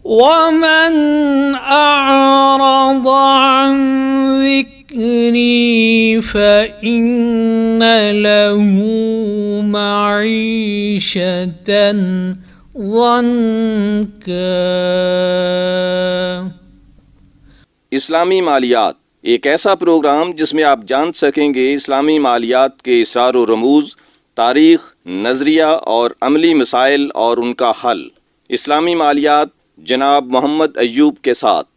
ومن أعرض عن ذكري فإن له معيشة ضنكا۔ اسلامی مالیات ایک ایسا پروگرام جس میں آپ جان سکیں گے اسلامی مالیات کے اسرار و رموز، تاریخ، نظریہ اور عملی مسائل اور ان کا حل۔ اسلامی مالیات جناب محمد ایوب کے ساتھ،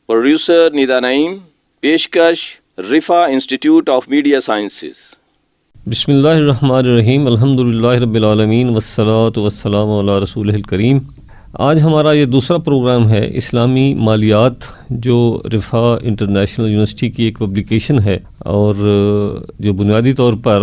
پروڈیوسر ندا نعیم، پیشکش رفا انسٹیٹیوٹ آف میڈیا سائنسز۔ بسم اللہ الرحمن الرحیم، الحمدللہ رب العالمین والصلاۃ والسلام علی رسولہ الکریم۔ آج ہمارا یہ دوسرا پروگرام ہے اسلامی مالیات، جو رفا انٹرنیشنل یونیورسٹی کی ایک پبلیکیشن ہے اور جو بنیادی طور پر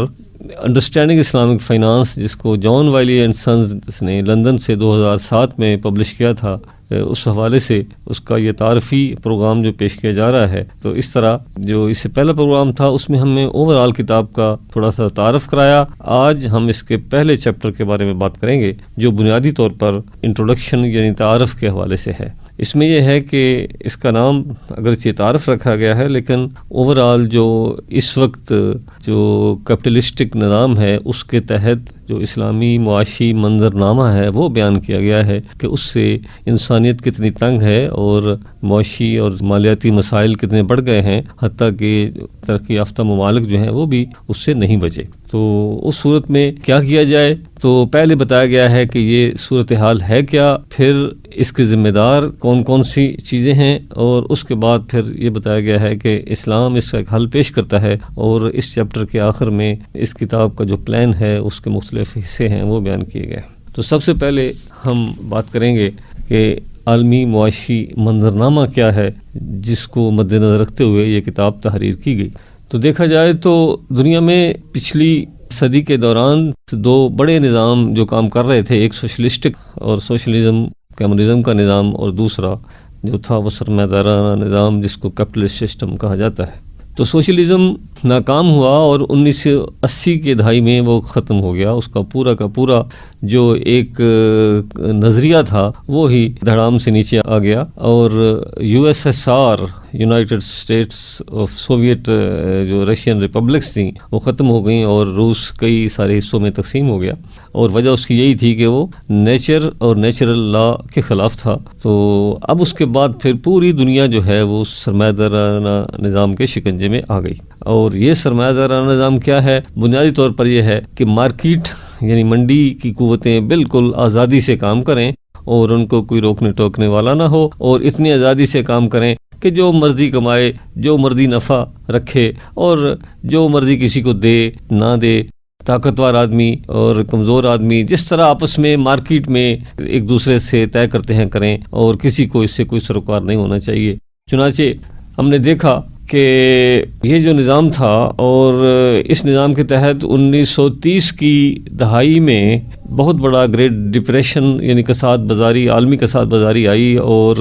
انڈرسٹینڈنگ اسلامک فائنانس، جس کو جان وائلی اینڈ سنز نے لندن سے 2007 میں پبلش کیا تھا، اس حوالے سے اس کا یہ تعارفی پروگرام جو پیش کیا جا رہا ہے۔ تو اس طرح جو اس سے پہلا پروگرام تھا اس میں ہم نے اوورآل کتاب کا تھوڑا سا تعارف کرایا۔ آج ہم اس کے پہلے چیپٹر کے بارے میں بات کریں گے، جو بنیادی طور پر انٹروڈکشن یعنی تعارف کے حوالے سے ہے۔ اس میں یہ ہے کہ اس کا نام اگرچہ تعارف رکھا گیا ہے، لیکن اوورآل جو اس وقت جو کیپٹلسٹک نظام ہے اس کے تحت جو اسلامی معاشی منظرنامہ ہے وہ بیان کیا گیا ہے کہ اس سے انسانیت کتنی تنگ ہے اور معاشی اور مالیاتی مسائل کتنے بڑھ گئے ہیں، حتیٰ کہ ترقی یافتہ ممالک جو ہیں وہ بھی اس سے نہیں بچے۔ تو اس صورت میں کیا کیا جائے؟ تو پہلے بتایا گیا ہے کہ یہ صورتحال ہے کیا، پھر اس کے ذمہ دار کون کون سی چیزیں ہیں، اور اس کے بعد پھر یہ بتایا گیا ہے کہ اسلام اس کا ایک حل پیش کرتا ہے، اور اس چیپٹر کے آخر میں اس کتاب کا جو پلان ہے اس کے مختلف حصے ہیں وہ بیان کیے گئے۔ تو سب سے پہلے ہم بات کریں گے کہ عالمی معاشی منظرنامہ کیا ہے جس کو مد نظر رکھتے ہوئے یہ کتاب تحریر کی گئی۔ تو دیکھا جائے تو دنیا میں پچھلی صدی کے دوران دو بڑے نظام جو کام کر رہے تھے، ایک سوشلسٹک اور سوشلزم کمیونزم کا نظام، اور دوسرا جو تھا وہ سرمایہ دارانہ نظام جس کو کیپٹلسٹ سسٹم کہا جاتا ہے۔ تو سوشلزم ناکام ہوا اور 1980 کے دہائی میں وہ ختم ہو گیا۔ اس کا پورا جو ایک نظریہ تھا وہ ہی دھڑام سے نیچے آ گیا، اور USSR United States of Soviet جو رشین ریپبلکس تھیں وہ ختم ہو گئیں، اور روس کئی سارے حصوں میں تقسیم ہو گیا، اور وجہ اس کی یہی تھی کہ وہ نیچر اور نیچرل لا کے خلاف تھا۔ تو اب اس کے بعد پھر پوری دنیا جو ہے وہ سرمایہ دارانہ نظام کے شکنجے میں آ گئی۔ اور یہ سرمایہ دارانہ نظام کیا ہے؟ بنیادی طور پر یہ ہے کہ مارکیٹ یعنی منڈی کی قوتیں بالکل آزادی سے کام کریں، اور ان کو کوئی روکنے ٹوکنے والا نہ ہو، اور اتنی آزادی سے کام کریں کہ جو مرضی کمائے، جو مرضی نفع رکھے، اور جو مرضی کسی کو دے نہ دے، طاقتور آدمی اور کمزور آدمی جس طرح آپس میں مارکیٹ میں ایک دوسرے سے طے کرتے ہیں کریں، اور کسی کو اس سے کوئی سروکار نہیں ہونا چاہیے۔ چنانچہ ہم نے دیکھا کہ یہ جو نظام تھا، اور اس نظام کے تحت 1930 کی دہائی میں بہت بڑا گریٹ ڈپریشن یعنی کساد بازاری، عالمی کساد بازاری آئی، اور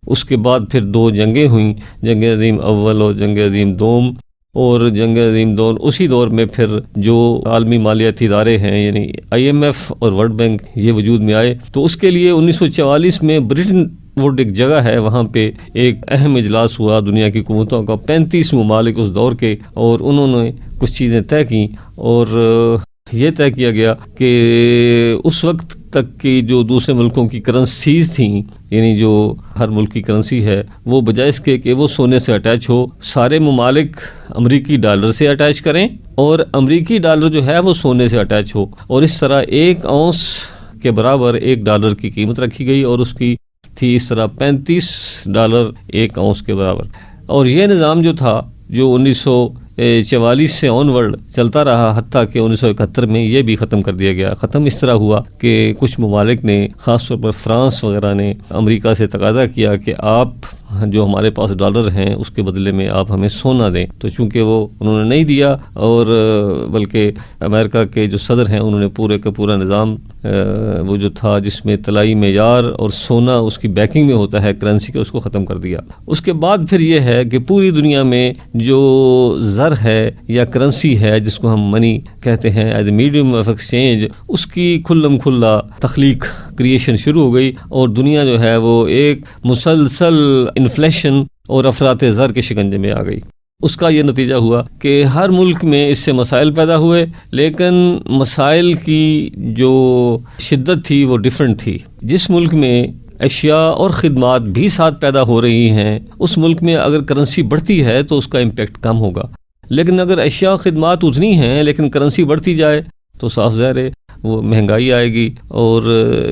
اس کے بعد پھر دو جنگیں ہوئیں، جنگ عظیم اول اور جنگ عظیم دوم، اور جنگ عظیم دوم اسی دور میں پھر جو عالمی مالیاتی ادارے ہیں یعنی IMF اور ورلڈ بینک یہ وجود میں آئے۔ تو اس کے لیے 1944 میں برٹن ووڈ ایک جگہ ہے، وہاں پہ ایک اہم اجلاس ہوا دنیا کی قوتوں کا، 35 ممالک اس دور کے، اور انہوں نے کچھ چیزیں طے کی، اور یہ طے کیا گیا کہ اس وقت تک کی جو دوسرے ملکوں کی کرنسیز تھیں، یعنی جو ہر ملک کی کرنسی ہے، وہ بجائے اس کے کہ وہ سونے سے اٹیچ ہو، سارے ممالک امریکی ڈالر سے اٹیچ کریں، اور امریکی ڈالر جو ہے وہ سونے سے اٹیچ ہو، اور اس طرح 1 اونس کے برابر $1 کی قیمت رکھی گئی، اور اس کی تھی اس طرح $35 1 اونس کے برابر۔ اور یہ نظام جو تھا جو 1944 سے آنورڈ چلتا رہا، حتیٰ کہ 1971 میں یہ بھی ختم کر دیا گیا۔ ختم اس طرح ہوا کہ کچھ ممالک نے، خاص طور پر فرانس وغیرہ نے، امریکہ سے تقاضا کیا کہ آپ جو ہمارے پاس ڈالر ہیں اس کے بدلے میں آپ ہمیں سونا دیں. تو چونکہ وہ انہوں نے نہیں دیا، اور بلکہ امریکہ کے جو صدر ہیں انہوں نے پورے کا پورا نظام وہ جو تھا جس میں طلائی معیار اور سونا اس کی بیکنگ میں ہوتا ہے کرنسی کے، اس کو ختم کر دیا. اس کے بعد پھر یہ ہے کہ پوری دنیا میں جو زر ہے یا کرنسی ہے جس کو ہم منی کہتے ہیں as a medium of exchange, اس کی کھلم کھلا تخلیق کریشن شروع ہو گئی، اور دنیا جو ہے وہ ایک مسلسل انفلیشن اور افراط زر کے شکنجے میں آ گئی. اس کا یہ نتیجہ ہوا کہ ہر ملک میں اس سے مسائل پیدا ہوئے، لیکن مسائل کی جو شدت تھی وہ ڈیفرنٹ تھی. جس ملک میں اشیاء اور خدمات بھی ساتھ پیدا ہو رہی ہیں، اس ملک میں اگر کرنسی بڑھتی ہے تو اس کا امپیکٹ کم ہوگا. لیکن اگر اشیاء و خدمات اتنی ہیں لیکن کرنسی بڑھتی جائے تو صاف ظاہر ہے وہ مہنگائی آئے گی، اور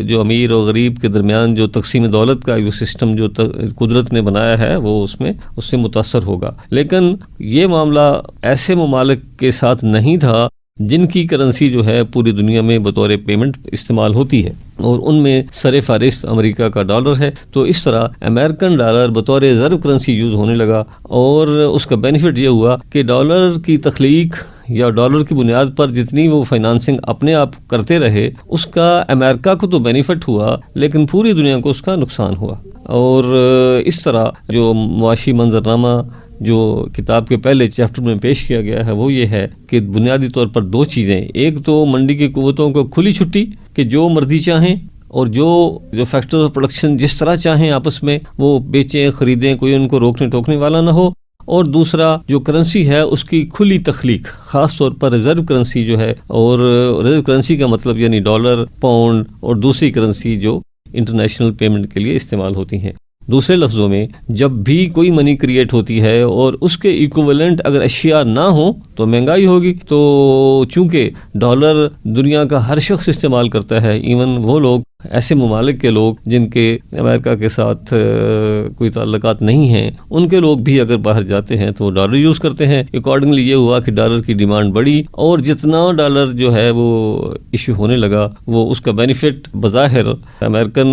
جو امیر اور غریب کے درمیان جو تقسیم دولت کا سسٹم جو قدرت نے بنایا ہے وہ اس سے متاثر ہوگا. لیکن یہ معاملہ ایسے ممالک کے ساتھ نہیں تھا جن کی کرنسی جو ہے پوری دنیا میں بطور پیمنٹ استعمال ہوتی ہے، اور ان میں سر فہرست امریکہ کا ڈالر ہے. تو اس طرح امریکن ڈالر بطور ریزرو کرنسی یوز ہونے لگا، اور اس کا بینیفٹ یہ ہوا کہ ڈالر کی تخلیق یا ڈالر کی بنیاد پر جتنی وہ فائنانسنگ اپنے آپ کرتے رہے، اس کا امریکہ کو تو بینیفٹ ہوا لیکن پوری دنیا کو اس کا نقصان ہوا. اور اس طرح جو معاشی منظرنامہ جو کتاب کے پہلے چیپٹر میں پیش کیا گیا ہے وہ یہ ہے کہ بنیادی طور پر دو چیزیں، ایک تو منڈی کی قوتوں کو کھلی چھٹی کہ جو مرضی چاہیں اور جو فیکٹر آف پروڈکشن جس طرح چاہیں آپس میں وہ بیچیں خریدیں، کوئی ان کو روکنے ٹوکنے والا نہ ہو. اور دوسرا جو کرنسی ہے اس کی کھلی تخلیق، خاص طور پر ریزرو کرنسی جو ہے، اور ریزرو کرنسی کا مطلب یعنی ڈالر، پاؤنڈ اور دوسری کرنسی جو انٹرنیشنل پیمنٹ کے لیے استعمال ہوتی ہیں. دوسرے لفظوں میں جب بھی کوئی منی کریٹ ہوتی ہے اور اس کے ایکویولنٹ اگر اشیاء نہ ہوں تو مہنگائی ہوگی. تو چونکہ ڈالر دنیا کا ہر شخص استعمال کرتا ہے، ایون وہ لوگ ایسے ممالک کے لوگ جن کے امریکہ کے ساتھ کوئی تعلقات نہیں ہیں، ان کے لوگ بھی اگر باہر جاتے ہیں تو وہ ڈالر یوز کرتے ہیں. اکارڈنگلی یہ ہوا کہ ڈالر کی ڈیمانڈ بڑھی، اور جتنا ڈالر جو ہے وہ ایشو ہونے لگا وہ اس کا بینیفٹ بظاہر امریکن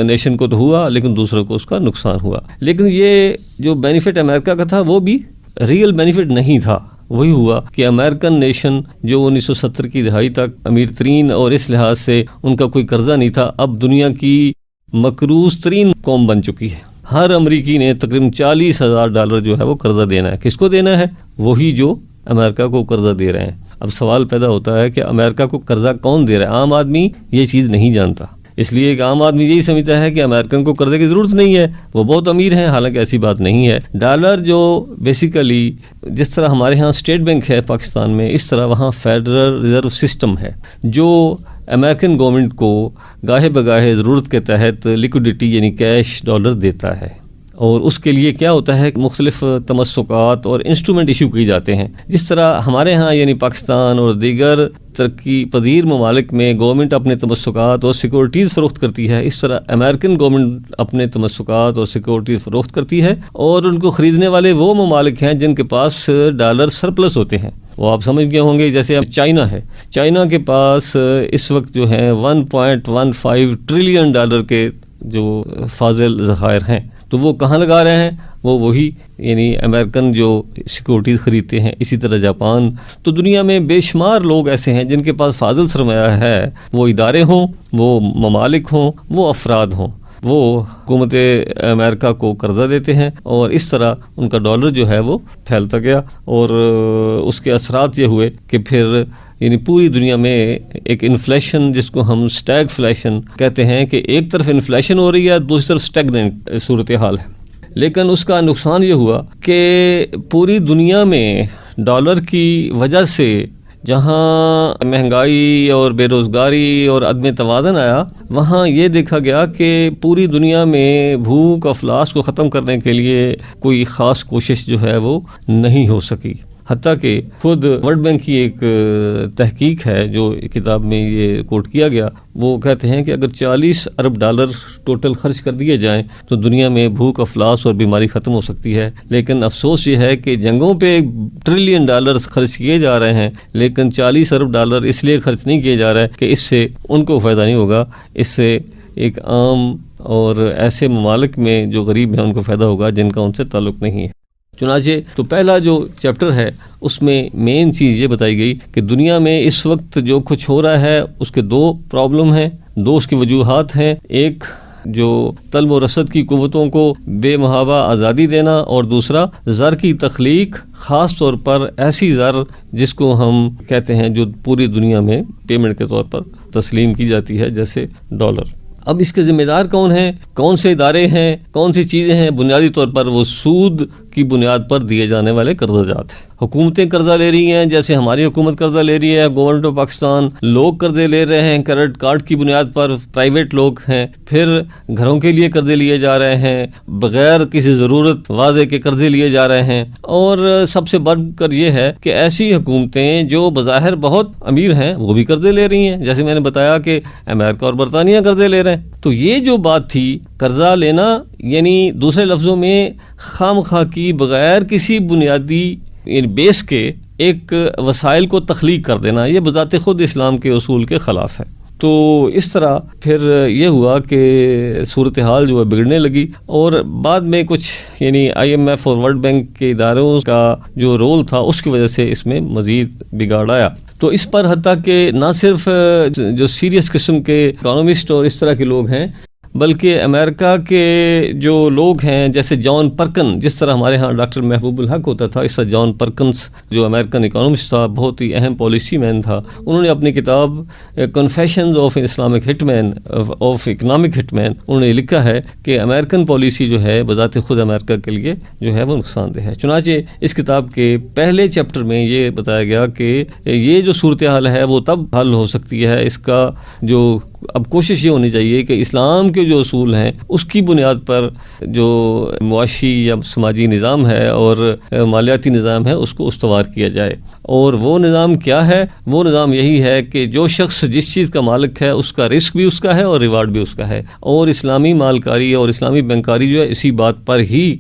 نیشن کو تو ہوا لیکن دوسروں کو اس کا نقصان ہوا. لیکن یہ جو بینیفٹ امریکہ کا تھا وہ بھی ریئل بینیفٹ نہیں تھا. وہی ہوا کہ امریکن نیشن جو 1970 کی دہائی تک امیر ترین اور اس لحاظ سے ان کا کوئی قرضہ نہیں تھا، اب دنیا کی مقروض ترین قوم بن چکی ہے. ہر امریکی نے تقریباً $40,000 جو ہے وہ قرضہ دینا ہے. کس کو دینا ہے؟ وہی جو امریکہ کو قرضہ دے رہے ہیں. اب سوال پیدا ہوتا ہے کہ امریکہ کو قرضہ کون دے رہا ہے؟ عام آدمی یہ چیز نہیں جانتا، اس لیے کہ عام آدمی یہی سمجھتا ہے کہ امریکن کو قرضے کی ضرورت نہیں ہے، وہ بہت امیر ہیں، حالانکہ ایسی بات نہیں ہے. ڈالر جو بیسیکلی جس طرح ہمارے ہاں اسٹیٹ بینک ہے پاکستان میں، اس طرح وہاں فیڈرل ریزرو سسٹم ہے جو امریکن گورنمنٹ کو گاہے بگاہے ضرورت کے تحت لیکوڈیٹی یعنی کیش ڈالر دیتا ہے. اور اس کے لیے کیا ہوتا ہے، مختلف تمسکات اور انسٹرومنٹ ایشو کی جاتے ہیں. جس طرح ہمارے ہاں یعنی پاکستان اور دیگر ترقی پذیر ممالک میں گورنمنٹ اپنے تمسکات اور سیکورٹیز فروخت کرتی ہے، اس طرح امریکن گورنمنٹ اپنے تمسکات اور سیکورٹیز فروخت کرتی ہے، اور ان کو خریدنے والے وہ ممالک ہیں جن کے پاس ڈالر سرپلس ہوتے ہیں. وہ آپ سمجھ گئے ہوں گے، جیسے اب چائنا ہے، چائنا کے پاس اس وقت جو ہے $1.15 ٹریلین کے جو فاضل ذخائر ہیں. تو وہ کہاں لگا رہے ہیں؟ وہ وہی یعنی امریکن جو سیکورٹیز خریدتے ہیں. اسی طرح جاپان. تو دنیا میں بے شمار لوگ ایسے ہیں جن کے پاس فاضل سرمایہ ہے، وہ ادارے ہوں، وہ ممالک ہوں، وہ افراد ہوں، وہ حکومت امریکہ کو قرضہ دیتے ہیں، اور اس طرح ان کا ڈالر جو ہے وہ پھیلتا گیا. اور اس کے اثرات یہ ہوئے کہ پھر یعنی پوری دنیا میں ایک انفلیشن جس کو ہم اسٹیگ فلیشن کہتے ہیں کہ ایک طرف انفلیشن ہو رہی ہے، دوسری طرف اسٹیگننٹ صورتحال ہے. لیکن اس کا نقصان یہ ہوا کہ پوری دنیا میں ڈالر کی وجہ سے جہاں مہنگائی اور بے روزگاری اور عدم توازن آیا، وہاں یہ دیکھا گیا کہ پوری دنیا میں بھوک افلاس کو ختم کرنے کے لیے کوئی خاص کوشش جو ہے وہ نہیں ہو سکی. حتیٰ کہ خود ورلڈ بینک کی ایک تحقیق ہے جو کتاب میں یہ کوٹ کیا گیا، وہ کہتے ہیں کہ اگر $40 ارب ٹوٹل خرچ کر دیے جائیں تو دنیا میں بھوک افلاس اور بیماری ختم ہو سکتی ہے. لیکن افسوس یہ ہے کہ جنگوں پہ $1 ٹریلین خرچ کیے جا رہے ہیں، لیکن $40 ارب اس لیے خرچ نہیں کیے جا رہے کہ اس سے ان کو فائدہ نہیں ہوگا، اس سے ایک عام اور ایسے ممالک میں جو غریب ہیں ان کو فائدہ ہوگا جن کا ان سے تعلق نہیں ہے۔ چنانچہ تو پہلا جو چیپٹر ہے اس میں مین چیز یہ بتائی گئی کہ دنیا میں اس وقت جو کچھ ہو رہا ہے اس کے دو پرابلم ہیں، دو اس کی وجوہات ہیں، ایک جو طلب و رسد کی قوتوں کو بے محابہ آزادی دینا، اور دوسرا زر کی تخلیق، خاص طور پر ایسی زر جس کو ہم کہتے ہیں جو پوری دنیا میں پیمنٹ کے طور پر تسلیم کی جاتی ہے، جیسے ڈالر۔ اب اس کے ذمہ دار کون ہیں، کون سے ادارے ہیں، کون سی چیزیں ہیں؟ بنیادی طور پر وہ سود کی بنیاد پر دیے جانے والے قرضہ جات ہیں۔ حکومتیں قرضہ لے رہی ہیں، جیسے ہماری حکومت قرضہ لے رہی ہے، گورنمنٹ آف پاکستان، لوگ قرضے لے رہے ہیں کریڈٹ کارڈ کی بنیاد پر، پرائیویٹ لوگ ہیں، پھر گھروں کے لیے قرضے لیے جا رہے ہیں، بغیر کسی ضرورت واضح کے قرضے لیے جا رہے ہیں، اور سب سے بڑھ کر یہ ہے کہ ایسی حکومتیں جو بظاہر بہت امیر ہیں وہ بھی قرضے لے رہی ہیں، جیسے میں نے بتایا کہ امریکہ اور برطانیہ قرضے لے رہے ہیں۔ تو یہ جو بات تھی قرضہ لینا، یعنی دوسرے لفظوں میں خام خواہ کی بغیر کسی بنیادی بیس کے ایک وسائل کو تخلیق کر دینا، یہ بذات خود اسلام کے اصول کے خلاف ہے۔ تو اس طرح پھر یہ ہوا کہ صورتحال جو ہے بگڑنے لگی، اور بعد میں کچھ یعنی IMF اور ورلڈ بینک کے اداروں کا جو رول تھا اس کی وجہ سے اس میں مزید بگاڑ آیا۔ تو اس پر حتیٰ کہ نہ صرف جو سیریس قسم کے اکانومسٹ اور اس طرح کے لوگ ہیں، بلکہ امریکہ کے جو لوگ ہیں جیسے جان پرکن، جس طرح ہمارے ہاں ڈاکٹر محبوب الحق ہوتا تھا، اس طرح جان پرکنس جو امریکن اکانومسٹ تھا، بہت ہی اہم پالیسی مین تھا، انہوں نے اپنی کتاب confessions of Islamic hit man of economic hit man, انہوں نے لکھا ہے کہ امریکن پالیسی جو ہے بذات خود امریکہ کے لیے جو ہے وہ نقصان دہ ہے۔ چنانچہ اس کتاب کے پہلے چیپٹر میں یہ بتایا گیا کہ یہ جو صورتحال ہے وہ تب حل ہو سکتی ہے، اس کا جو اب کوشش یہ ہونی چاہیے کہ اسلام کے جو اصول ہیں اس کی بنیاد پر جو معاشی یا سماجی نظام ہے اور مالیاتی نظام ہے اس کو استوار کیا جائے۔ اور وہ نظام کیا ہے؟ وہ نظام یہی ہے کہ جو شخص جس چیز کا مالک ہے اس کا رزق بھی اس کا ہے اور ریوارڈ بھی اس کا ہے، اور اسلامی مالکاری اور اسلامی بینکاری جو ہے اسی بات پر ہی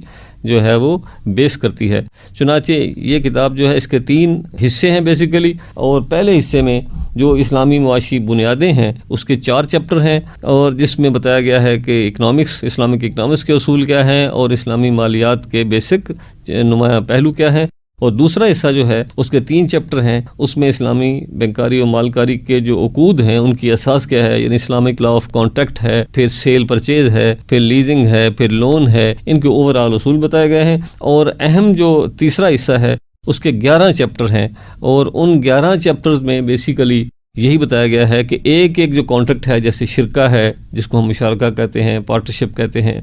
جو ہے وہ بیس کرتی ہے۔ چنانچہ یہ کتاب جو ہے اس کے 3 حصے ہیں بیسیکلی، اور پہلے حصے میں جو اسلامی معاشی بنیادیں ہیں اس کے 4 چیپٹر ہیں، اور جس میں بتایا گیا ہے کہ اکنامکس، اسلامک اکنامکس کے اصول کیا ہیں اور اسلامی مالیات کے بیسک نمایاں پہلو کیا ہیں۔ اور دوسرا حصہ جو ہے اس کے 3 چیپٹر ہیں، اس میں اسلامی بینکاری اور مالکاری کے جو عقود ہیں ان کی اساس کیا ہے، یعنی اسلامک لا آف کانٹریکٹ ہے، پھر سیل پرچیز ہے، پھر لیزنگ ہے، پھر لون ہے، ان کے اوور آل اصول بتائے گئے ہیں۔ اور اہم جو تیسرا حصہ ہے اس کے 11 چیپٹر ہیں، اور ان 11 چیپٹرز میں بیسیکلی یہی بتایا گیا ہے کہ ایک جو کانٹریکٹ ہے، جیسے شرکہ ہے جس کو ہم مشارکہ کہتے ہیں، پارٹنرشپ کہتے ہیں،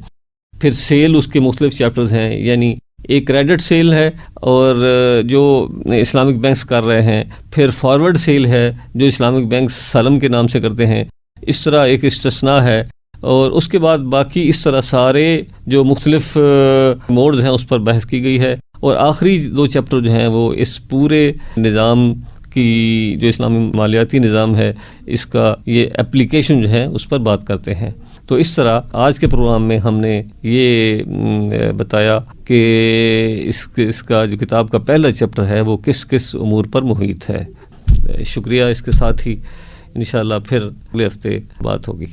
پھر سیل اس کے مختلف چیپٹرز ہیں، یعنی ایک کریڈٹ سیل ہے اور جو اسلامک بینکس کر رہے ہیں، پھر فارورڈ سیل ہے جو اسلامک بینکس سلم کے نام سے کرتے ہیں، اس طرح ایک استثناء ہے، اور اس کے بعد باقی اس طرح سارے جو مختلف موڈز ہیں اس پر بحث کی گئی ہے۔ اور آخری 2 چیپٹر جو ہیں وہ اس پورے نظام کی جو اسلامی مالیاتی نظام ہے اس کا یہ اپلیکیشن جو ہے اس پر بات کرتے ہیں۔ تو اس طرح آج کے پروگرام میں ہم نے یہ بتایا کہ اس کا جو کتاب کا پہلا چیپٹر ہے وہ کس کس امور پر محیط ہے۔ شکریہ۔ اس کے ساتھ ہی انشاءاللہ پھر اگلے ہفتے بات ہوگی۔